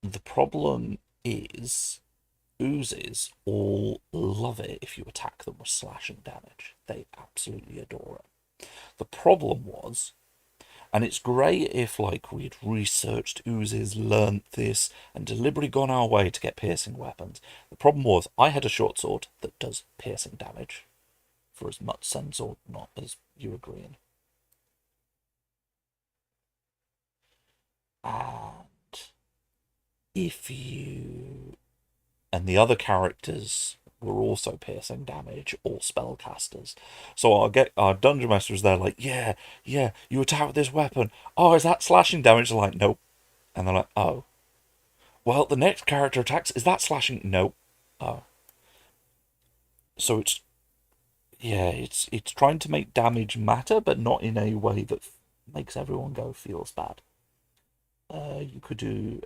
The problem is oozes all love it if you attack them with slashing damage. They absolutely adore it. The problem was, and it's great if like we'd researched oozes, learnt this, and deliberately gone our way to get piercing weapons. The problem was I had a short sword that does piercing damage for as much sense or not as you agreeing. And if you and the other characters were also piercing damage or spellcasters. So our dungeon masters there like, yeah, you attack with this weapon. Oh, is that slashing damage? They're like, nope. And they're like, oh. Well, the next character attacks, is that slashing? Nope. Oh. So it's trying to make damage matter, but not in a way that makes everyone go feels bad. You could do,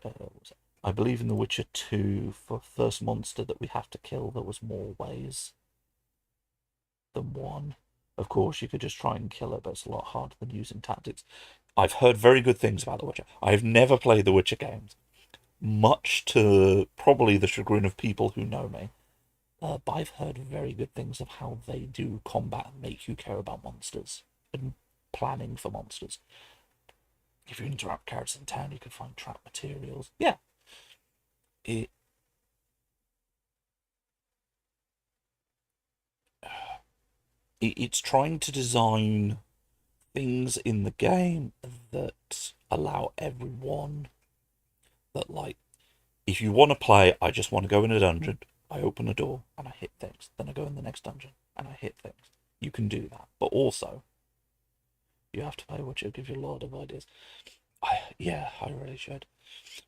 I believe in The Witcher 2, for first monster that we have to kill, there was more ways than one. Of course, you could just try and kill it, but it's a lot harder than using tactics. I've heard very good things about The Witcher. I've never played The Witcher games, much to probably the chagrin of people who know me. But I've heard very good things of how they do combat and make you care about monsters and planning for monsters. If you interrupt characters in town, you can find trap materials. Yeah, it it's trying to design things in the game that allow everyone that like if you want to play, I just want to go in a dungeon, I open a door and I hit things, then I go in the next dungeon and I hit things. You can do that, but also you have to play Witcher. Gives you a lot of ideas. I really should.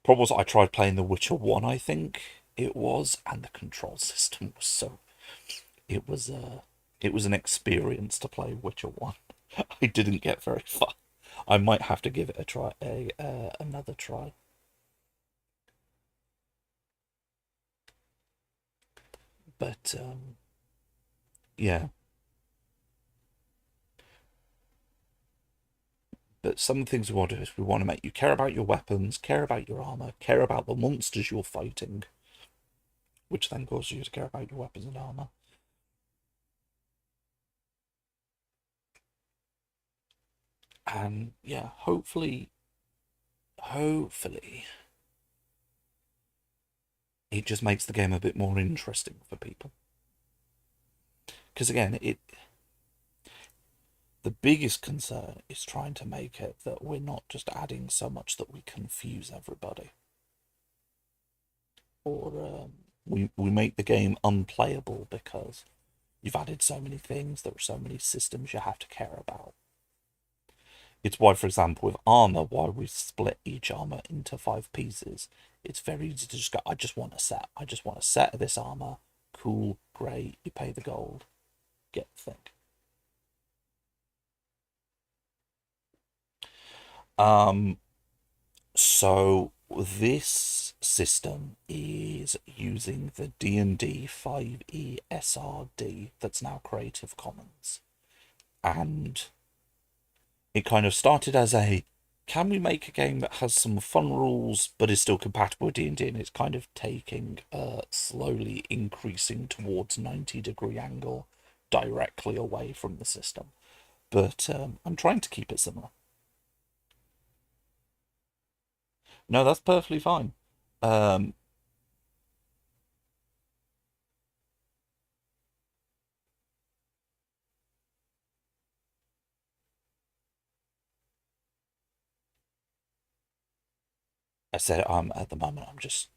Problem was I tried playing The Witcher 1, I think it was, and the control system was so it was it was an experience to play Witcher 1. I didn't get very far. I might have to give it a try, another try. But yeah, but some things we want to do is we want to make you care about your weapons, care about your armor, care about the monsters you're fighting, which then causes you to care about your weapons and armor. And yeah, hopefully, it just makes the game a bit more interesting for people. Because again, the biggest concern is trying to make it that we're not just adding so much that we confuse everybody, or we make the game unplayable because you've added so many things. There are so many systems you have to care about. It's why, for example, with armor, why we've split each armor into 5 pieces. It's very easy to just go, I just want a set. I just want a set of this armor. Cool, great. You pay the gold, get the thing. Um, so this system is using the D&D 5e SRD that's now Creative Commons. And it kind of started as a, can we make a game that has some fun rules but is still compatible with D&D? And it's kind of taking slowly increasing towards 90-degree angle directly away from the system. But I'm trying to keep it similar. No, that's perfectly fine. Um, I said at the moment I'm just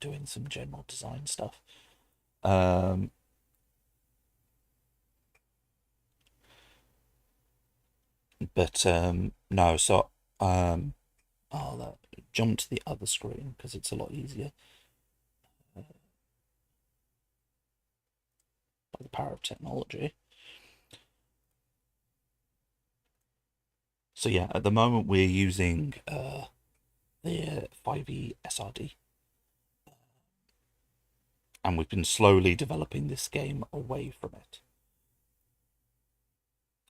doing some general design stuff. Um, But no, so um, I'll jump to the other screen because it's a lot easier by the power of technology. So yeah, at the moment we're using the 5e SRD, and we've been slowly developing this game away from it.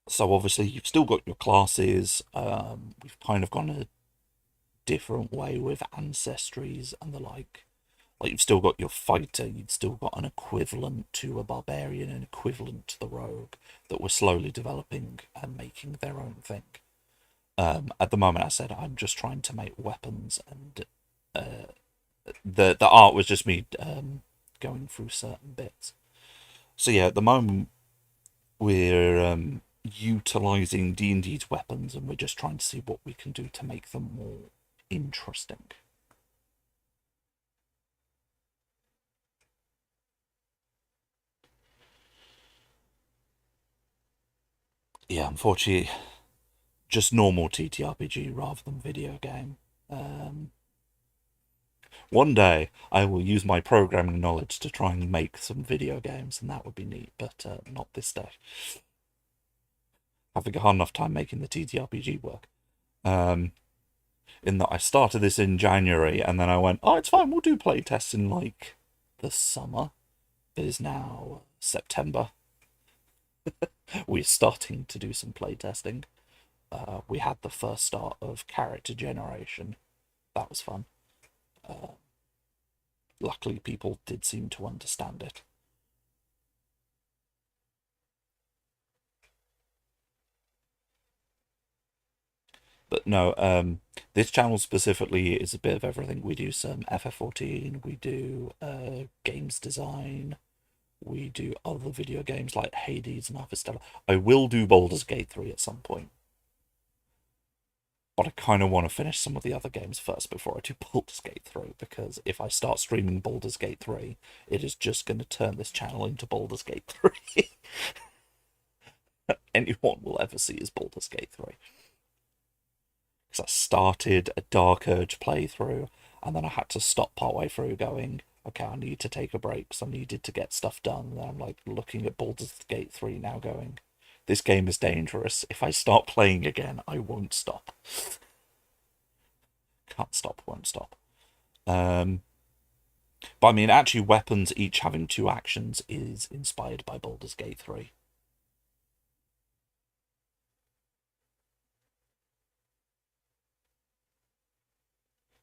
So obviously you've still got your classes. We've kind of gone a different way with ancestries and the like. Like you've still got your fighter, you've still got an equivalent to a barbarian, an equivalent to the rogue that we're slowly developing and making their own thing. At the moment, I said I'm just trying to make weapons, and the art was just me going through certain bits. So yeah, at the moment we're utilizing D&D's weapons, and we're just trying to see what we can do to make them more interesting. Yeah, unfortunately, just normal TTRPG rather than video game. Um, One day I will use my programming knowledge to try and make some video games, and that would be neat, but not this day. Having a hard enough time making the TTRPG work. Um, in that I started this in January, and then I went, oh, it's fine, we'll do playtests in like the summer. It is now September. We're starting to do some playtesting. We had the first start of character generation. That was fun. Luckily, people did seem to understand it. But no, this channel specifically is a bit of everything. We do some FF14, we do games design, we do other video games like Hades and Harvestella. I will do Baldur's Gate 3 at some point, but I kind of want to finish some of the other games first before I do Baldur's Gate 3, because if I start streaming Baldur's Gate 3, it is just going to turn this channel into Baldur's Gate 3. Anyone will ever see is Baldur's Gate 3. Because I started a Dark Urge playthrough, and then I had to stop partway through going, okay, I need to take a break because I needed to get stuff done. And I'm like looking at Baldur's Gate 3 now going, this game is dangerous. If I start playing again, I won't stop. Can't stop, won't stop. But I mean, actually, weapons each having two actions is inspired by Baldur's Gate 3.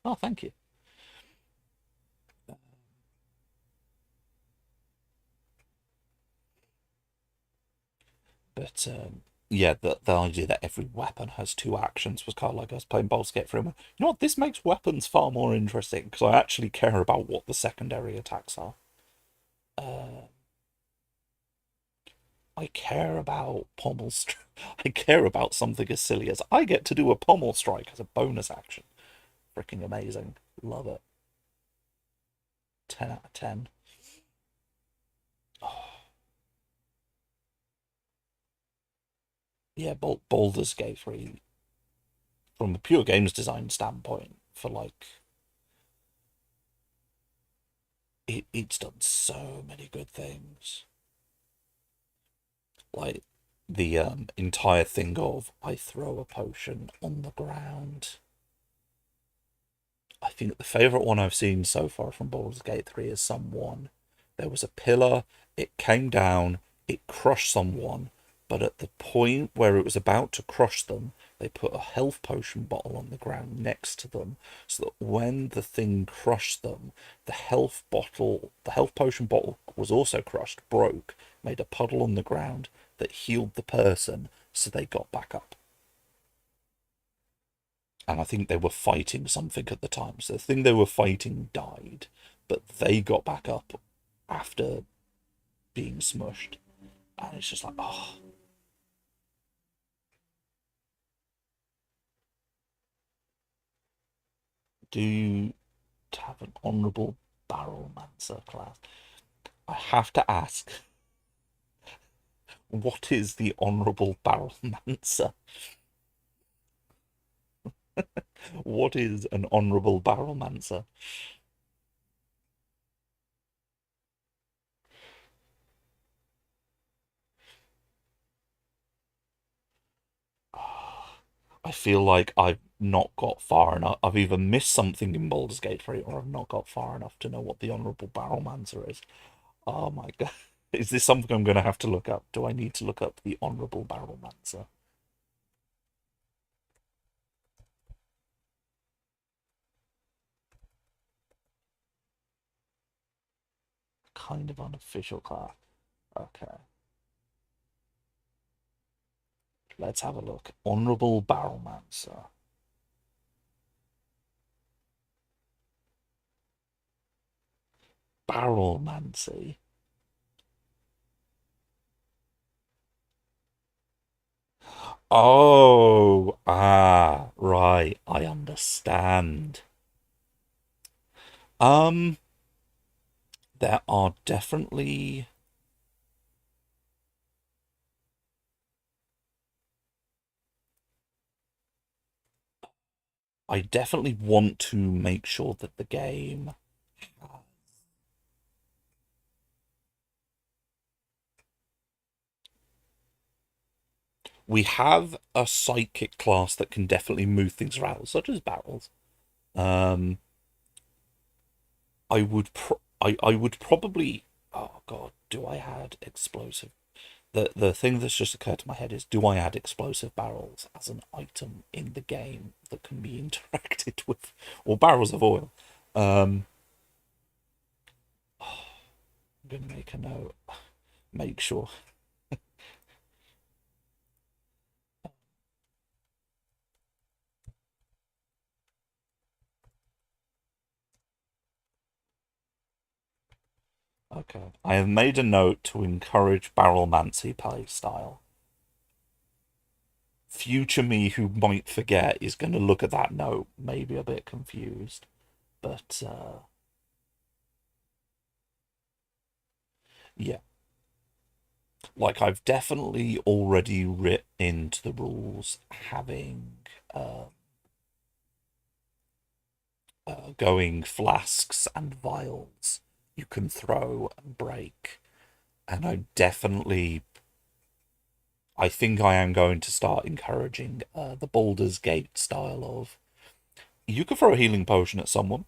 Oh, thank you. But yeah, the idea that every weapon has two actions was kind of like I was playing Baldur's Gate 3. And went, you know what? This makes weapons far more interesting because I actually care about what the secondary attacks are. Uh, I care about pommel strike. I care about something as silly as I get to do a pommel strike as a bonus action. Freaking amazing. Love it. 10 out of 10. Oh, yeah, Baldur's Gate 3, from a pure games design standpoint, for like it's done so many good things. Like the entire thing of I throw a potion on the ground. I think the favourite one I've seen so far from Baldur's Gate 3 is someone. There was a pillar, it came down, it crushed someone, but at the point where it was about to crush them, they put a health potion bottle on the ground next to them, so that when the thing crushed them, the health potion bottle was also crushed, broke, made a puddle on the ground that healed the person, so they got back up. And I think they were fighting something at the time. So the thing they were fighting died, but they got back up after being smushed. And it's just like, oh. Do you have an honourable barrelmancer class? I have to ask, what is the honourable barrelmancer? What is an honourable barrelmancer? I feel like I've not got far enough. I've either missed something in Baldur's Gate 3 or I've not got far enough to know what the Honourable Barrelmancer is. Oh my god. Is this something I'm going to have to look up? Do I need to look up the Honourable Barrelmancer? Kind of unofficial class. Okay, let's have a look. Honourable Barrelmancer. Barrelmancy. Oh, right. I understand. Um, there are definitely. I definitely want to make sure that the game. We have a psychic class that can definitely move things around, such as barrels. Um, I would probably. Oh God, do I add explosive? The thing that's just occurred to my head is, do I add explosive barrels as an item in the game that can be interacted with, or barrels of oil? Um, I'm gonna make a note. Make sure. Okay, I have made a note to encourage barrelmancy play style. Future me who might forget is going to look at that note, maybe a bit confused, but yeah, like I've definitely already written into the rules having uh, going flasks and vials you can throw and break, and I think I am going to start encouraging the Baldur's Gate style of, you can throw a healing potion at someone.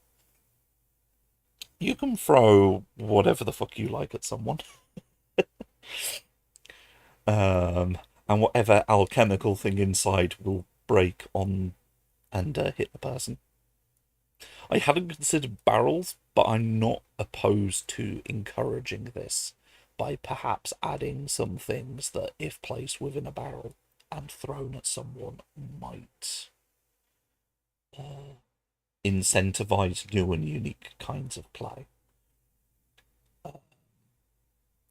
You can throw whatever the fuck you like at someone. And whatever alchemical thing inside will break on and hit the person. I hadn't considered barrels, but I'm not opposed to encouraging this by perhaps adding some things that, if placed within a barrel and thrown at someone, might incentivize new and unique kinds of play.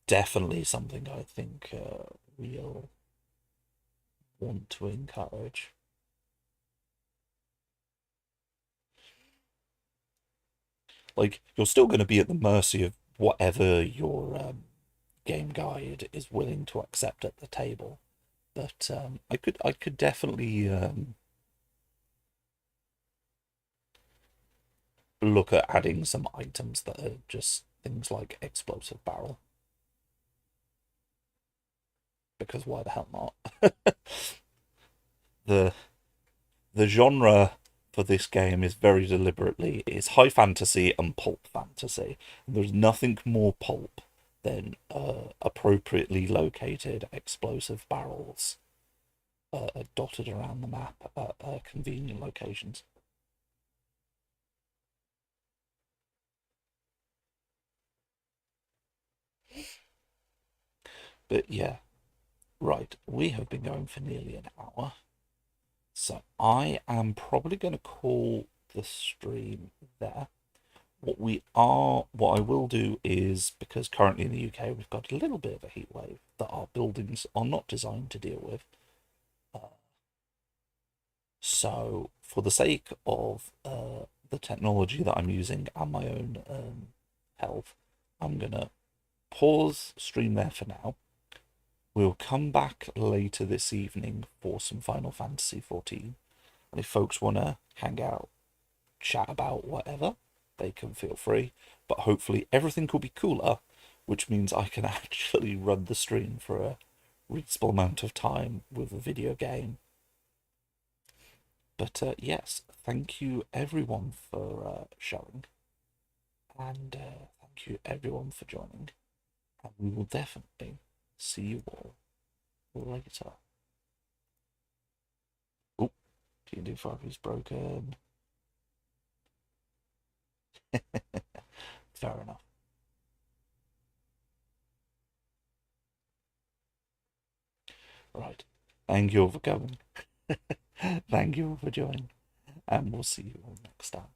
Definitely something I think we'll want to encourage. Like, you're still going to be at the mercy of whatever your game guide is willing to accept at the table. But I could definitely look at adding some items that are just things like explosive barrel, because why the hell not? the the genre for this game is very deliberately is high fantasy and pulp fantasy. There's nothing more pulp than appropriately located explosive barrels dotted around the map at convenient locations. But yeah, right, we have been going for nearly an hour. So I am probably going to call the stream there. What I will do is, because currently in the UK we've got a little bit of a heat wave that our buildings are not designed to deal with. So, for the sake of the technology that I'm using and my own health, I'm gonna pause stream there for now. We'll come back later this evening for some Final Fantasy 14. And if folks want to hang out, chat about whatever, they can feel free. But hopefully everything could be cooler, which means I can actually run the stream for a reasonable amount of time with a video game. But yes, thank you everyone for showing, and thank you everyone for joining. And we will definitely see you all later. Oh, D&D 5 is broken. Fair enough. Right. Thank you all for coming. Thank you all for joining. And we'll see you all next time.